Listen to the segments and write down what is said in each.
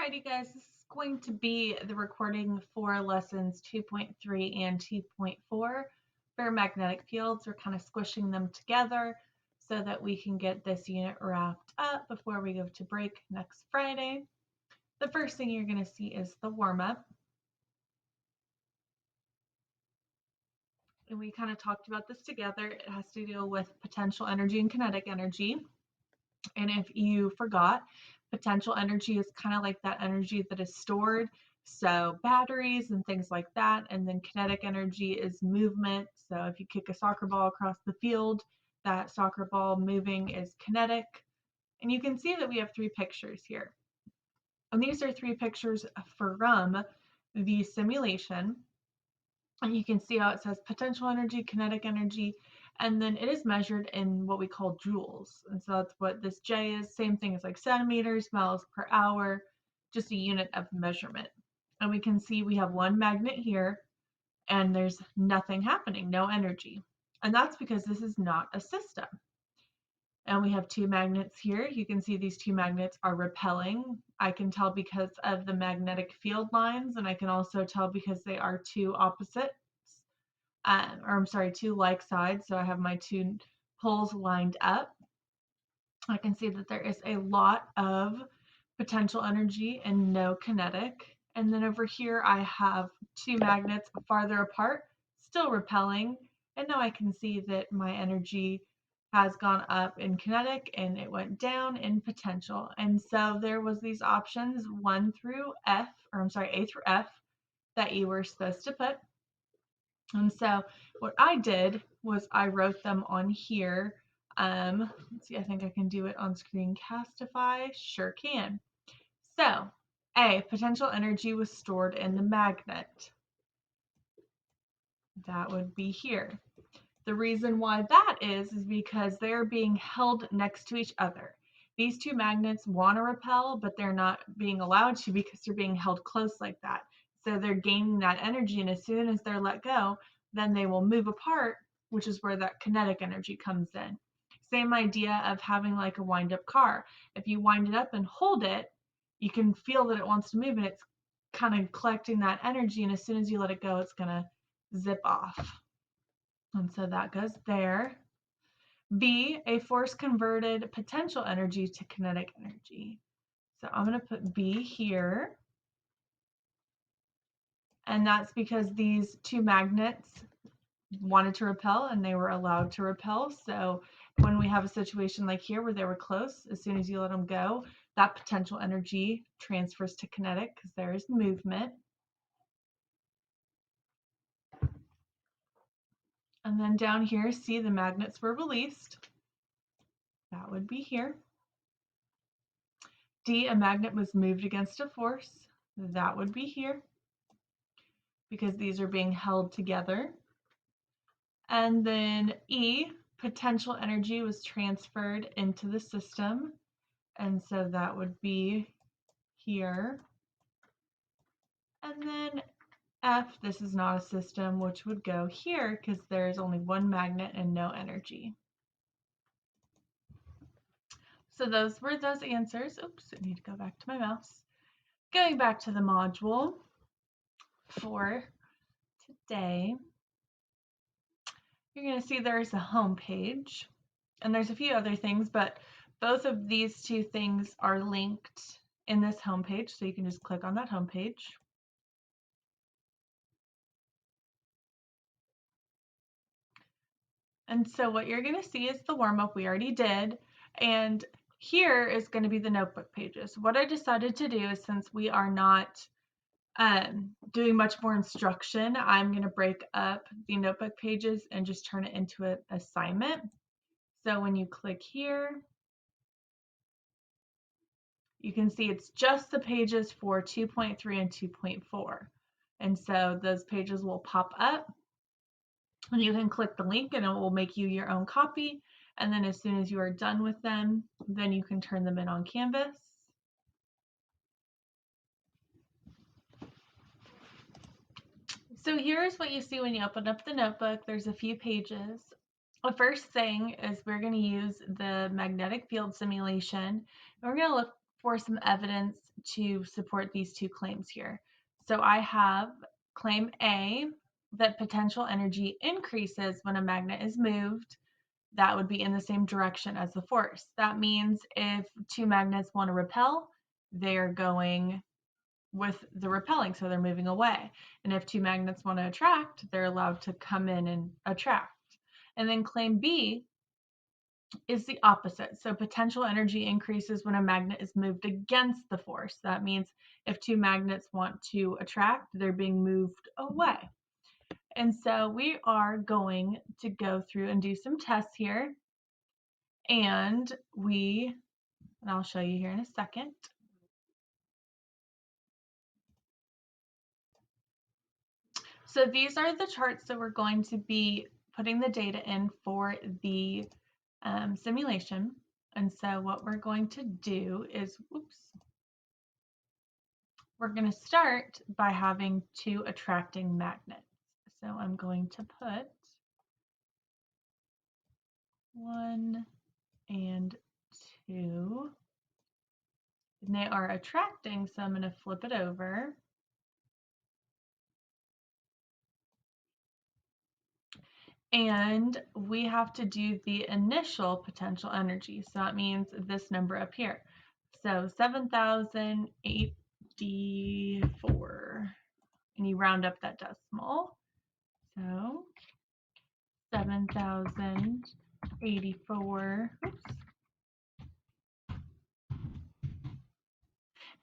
Alrighty guys, this is going to be the recording for lessons 2.3 and 2.4 for magnetic fields. We're kind of squishing them together so that we can get this unit wrapped up before we go to break next Friday. The first thing you're going to see is the warm-up. And we kind of talked about this together. It has to deal with potential energy and kinetic energy. And if you forgot, potential energy is kind of like that energy that is stored. So batteries and things like that. And then kinetic energy is movement. So if you kick a soccer ball across the field, that soccer ball moving is kinetic. And you can see that we have three pictures here. And these are three pictures from the simulation. And you can see how it says potential energy, kinetic energy, and then it is measured in what we call joules. And so that's what this J is. Same thing as like centimeters, miles per hour, just a unit of measurement. And we can see we have one magnet here and there's nothing happening, no energy. And that's because this is not a system. And we have two magnets here. You can see these two magnets are repelling. I can tell because of the magnetic field lines, and I can also tell because they are two opposites, two like sides. So I have my two poles lined up. I can see that there is a lot of potential energy and no kinetic. And then over here, I have two magnets farther apart, still repelling. And now I can see that my energy has gone up in kinetic and it went down in potential. And so there was these options A through F, that you were supposed to put. And so what I did was I wrote them on here. Let's see, I think I can do it on Screencastify. Sure can. So A, potential energy was stored in the magnet. That would be here. The reason why that is because they're being held next to each other. These two magnets want to repel, but they're not being allowed to because they're being held close like that. So they're gaining that energy, and as soon as they're let go, then they will move apart, which is where that kinetic energy comes in. Same idea of having like a wind-up car. If you wind it up and hold it, you can feel that it wants to move, and it's kind of collecting that energy, and as soon as you let it go, it's going to zip off. And so that goes there. B, a force converted potential energy to kinetic energy. So I'm going to put B here. And that's because these two magnets wanted to repel and they were allowed to repel. So when we have a situation like here where they were close, as soon as you let them go, that potential energy transfers to kinetic because there is movement. And then down here, see the magnets were released. That would be here. D, a magnet was moved against a force. That would be here because these are being held together. And then E, potential energy was transferred into the system. And so that would be here. And then F, this is not a system, which would go here because there's only one magnet and no energy. So those were those answers. Oops, I need to go back to my mouse. Going back to the module for today, you're going to see there's a home page, and there's a few other things, but both of these two things are linked in this home page, so you can just click on that home page. And so what you're going to see is the warm-up we already did, and here is going to be the notebook pages. What I decided to do is, since we are not doing much more instruction, I'm going to break up the notebook pages and just turn it into an assignment. So when you click here, you can see it's just the pages for 2.3 and 2.4. And so those pages will pop up and you can click the link and it will make you your own copy. And then as soon as you are done with them, then you can turn them in on Canvas. So here's what you see when you open up the notebook. There's a few pages. The first thing is we're going to use the magnetic field simulation. And we're going to look for some evidence to support these two claims here. So I have claim A, that potential energy increases when a magnet is moved. That would be in the same direction as the force. That means if two magnets want to repel, they're going with the repelling, so they're moving away. And if two magnets want to attract, they're allowed to come in and attract. And then claim B is the opposite. So potential energy increases when a magnet is moved against the force. That means if two magnets want to attract, they're being moved away. And so we are going to go through and do some tests here. And I'll show you here in a second. So these are the charts that we're going to be putting the data in for the simulation. And so what we're going to do is, we're going to start by having two attracting magnets. So I'm going to put 1 and 2. And they are attracting, so I'm going to flip it over. And we have to do the initial potential energy. So that means this number up here. So 7,084. And you round up that decimal. So 7,084.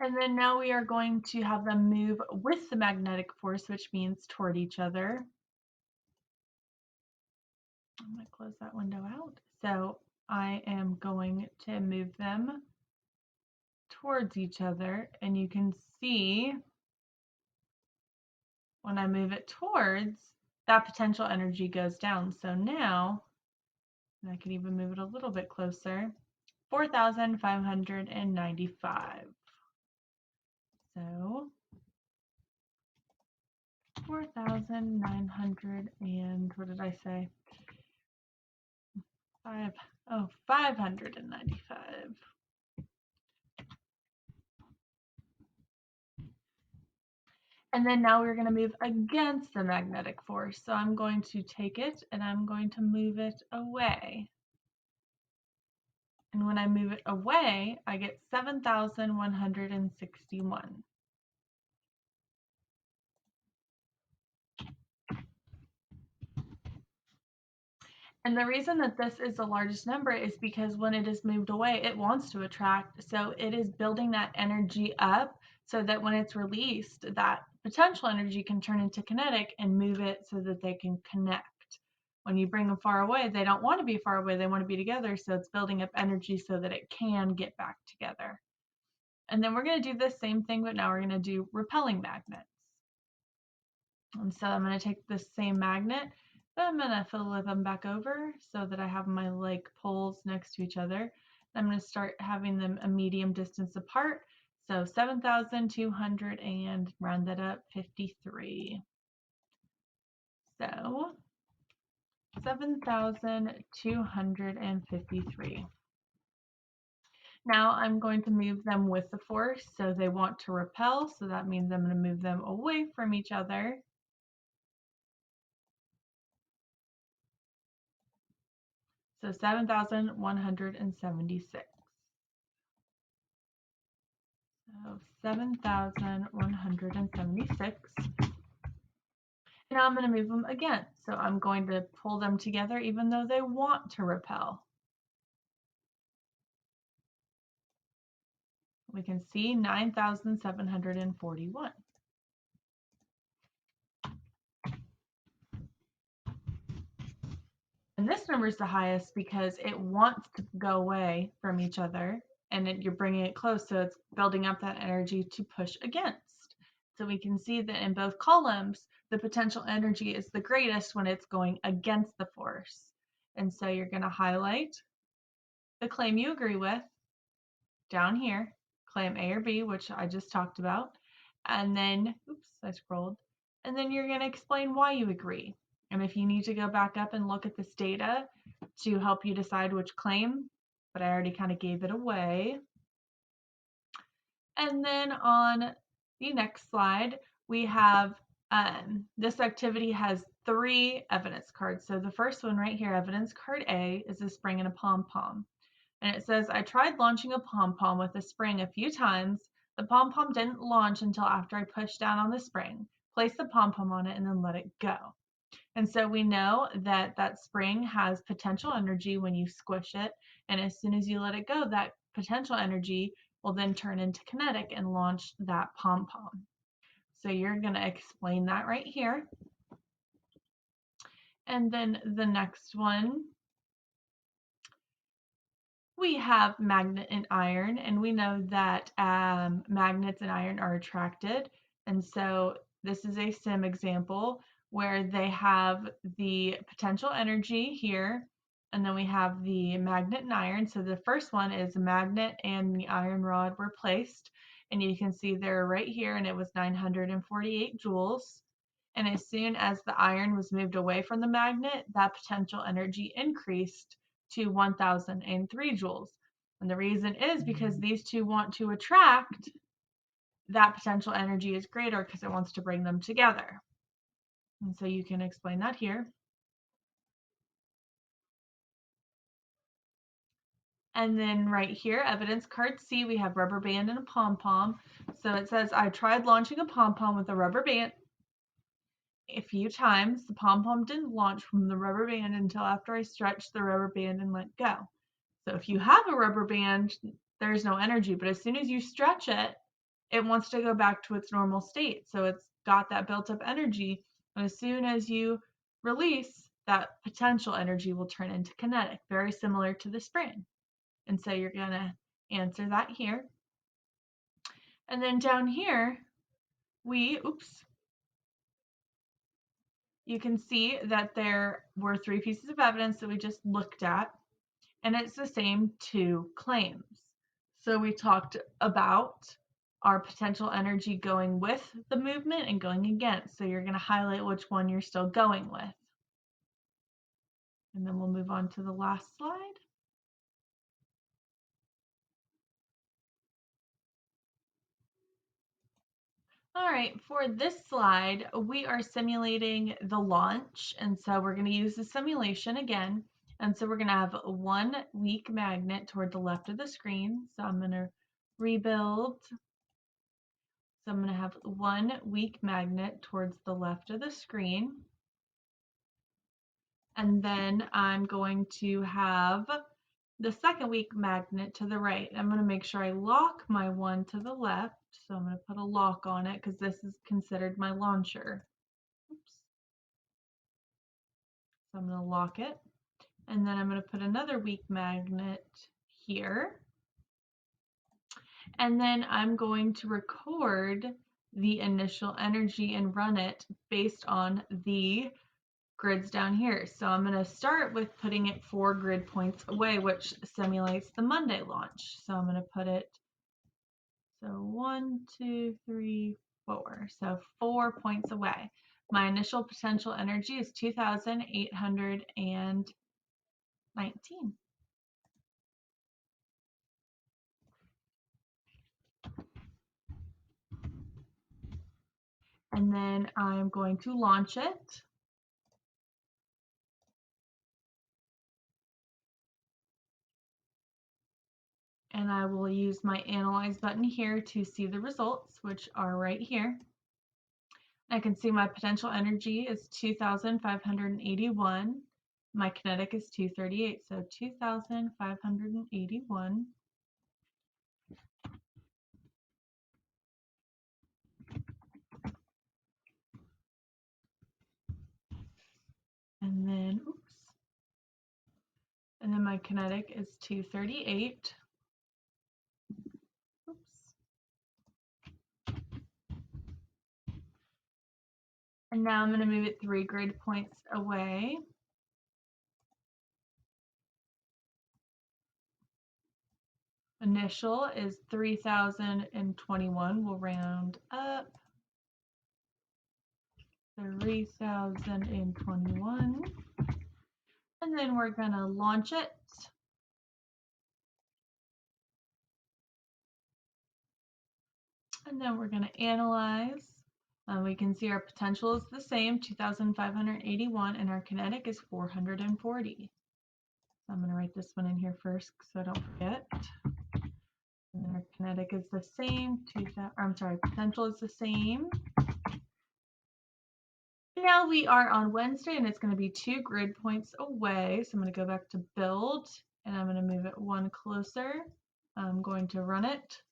And then now we are going to have them move with the magnetic force, which means toward each other. I'm going to close that window out. So I am going to move them towards each other, and you can see when I move it towards, that potential energy goes down. So now, and I can even move it a little bit closer, 4,595. So 4,900 and what did I say? 595. And then now we're going to move against the magnetic force. So I'm going to take it and I'm going to move it away. And when I move it away, I get 7,161. And the reason that this is the largest number is because when it is moved away, it wants to attract. So it is building that energy up so that when it's released, that potential energy can turn into kinetic and move it so that they can connect. When you bring them far away, they don't want to be far away, they want to be together. So it's building up energy so that it can get back together. And then we're going to do the same thing, but now we're going to do repelling magnets. And so I'm going to take this same magnet, but I'm going to flip them back over so that I have my like poles next to each other. I'm going to start having them a medium distance apart. So 7,200 and round that up, 53. So 7,253. Now I'm going to move them with the force. So they want to repel. So that means I'm going to move them away from each other. So 7,176. So 7,176. Now I'm going to move them again. So I'm going to pull them together even though they want to repel. We can see 9,741. And this number is the highest because it wants to go away from each other and you're bringing it close, so it's building up that energy to push against. So we can see that in both columns, the potential energy is the greatest when it's going against the force. And so you're going to highlight the claim you agree with down here, claim A or B, which I just talked about. And then, oops, I scrolled. And then you're going to explain why you agree. And if you need to go back up and look at this data to help you decide which claim, but I already kind of gave it away, And then on the next slide, we have this activity has 3 evidence cards. So the first one right here, evidence card A, is a spring and a pom-pom. And it says, I tried launching a pom-pom with a spring a few times. The pom-pom didn't launch until after I pushed down on the spring, placed the pom-pom on it, and then let it go. And so we know that that spring has potential energy when you squish it. And as soon as you let it go, that potential energy will then turn into kinetic and launch that pom-pom. So you're going to explain that right here. And then the next one, we have magnet and iron, and we know that magnets and iron are attracted. And so this is a sim example where they have the potential energy here, and then we have the magnet and iron. So the first one is a magnet and the iron rod were placed, and you can see they're right here, and it was 948 joules. And as soon as the iron was moved away from the magnet, that potential energy increased to 1003 joules. And the reason is because these two want to attract, that potential energy is greater because it wants to bring them together. And so you can explain that here. And then right here, evidence card C, we have rubber band and a pom-pom. So it says, I tried launching a pom-pom with a rubber band a few times. The pom-pom didn't launch from the rubber band until after I stretched the rubber band and let go. So if you have a rubber band, there's no energy, but as soon as you stretch it, it wants to go back to its normal state. So it's got that built up energy. And as soon as you release, that potential energy will turn into kinetic, very similar to the spring. And so you're going to answer that here. And then down here, you can see that there were 3 pieces of evidence that we just looked at, and it's the same 2 claims. So we talked about our potential energy going with the movement and going against. So you're going to highlight which one you're still going with. And then we'll move on to the last slide. All right, for this slide, we are simulating the launch. And so we're going to use the simulation again. And so we're going to have 1 weak magnet toward the left of the screen. So I'm going to rebuild. So I'm going to have 1 weak magnet towards the left of the screen. And then I'm going to have the second weak magnet to the right. I'm going to make sure I lock my one to the left. So I'm going to put a lock on it because this is considered my launcher. Oops. So I'm going to lock it. And then I'm going to put another weak magnet here. And then I'm going to record the initial energy and run it based on the grids down here. So I'm going to start with putting it 4 grid points away, which simulates the Monday launch. So I'm going to put it, so 1, 2, 3, 4. So 4 points away. My initial potential energy is 2,819. And then I'm going to launch it. And I will use my analyze button here to see the results, which are right here. I can see my potential energy is 2,581. My kinetic is 238, so 2,581. And then, and then my kinetic is 238. Oops. And now I'm going to move it 3 grid points away. Initial is 3,021. We'll round up. 3,021. And then we're going to launch it. And then we're going to analyze. We can see our potential is the same, 2,581, and our kinetic is 440. So I'm going to write this one in here first so I don't forget. And then our kinetic is the same, potential is the same. Now we are on Wednesday and it's going to be 2 grid points away. So I'm going to go back to build and I'm going to move it one closer. I'm going to run it.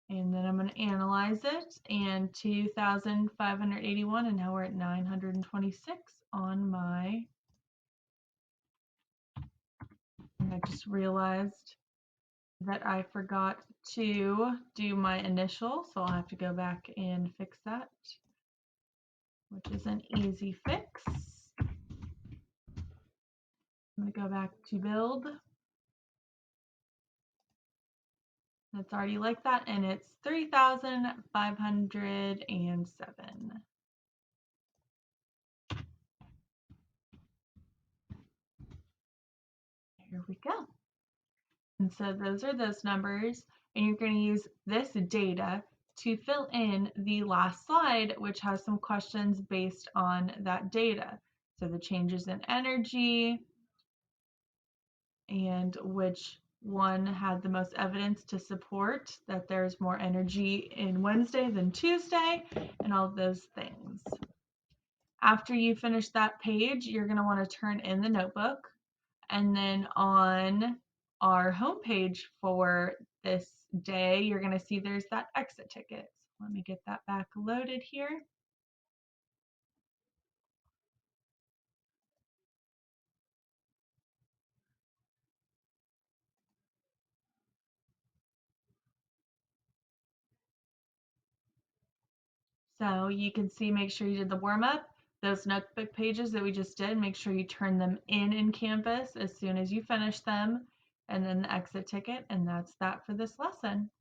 And then I'm going to analyze it, and 2,581, and now we're at 926 on my, and I just realized that I forgot to do my initial, so I'll have to go back and fix that, which is an easy fix. I'm going to go back to build. It's already like that, and it's 3,507. Here we go. And so those are those numbers, and you're going to use this data to fill in the last slide, which has some questions based on that data. So the changes in energy and which one had the most evidence to support that there's more energy in Wednesday than Tuesday, and all of those things. After you finish that page, you're going to want to turn in the notebook, and then on our homepage for this day, you're going to see there's that exit ticket. So let me get that back loaded here. So you can see, make sure you did the warm up. Those notebook pages that we just did, make sure you turn them in Canvas as soon as you finish them, and then the exit ticket, and that's that for this lesson.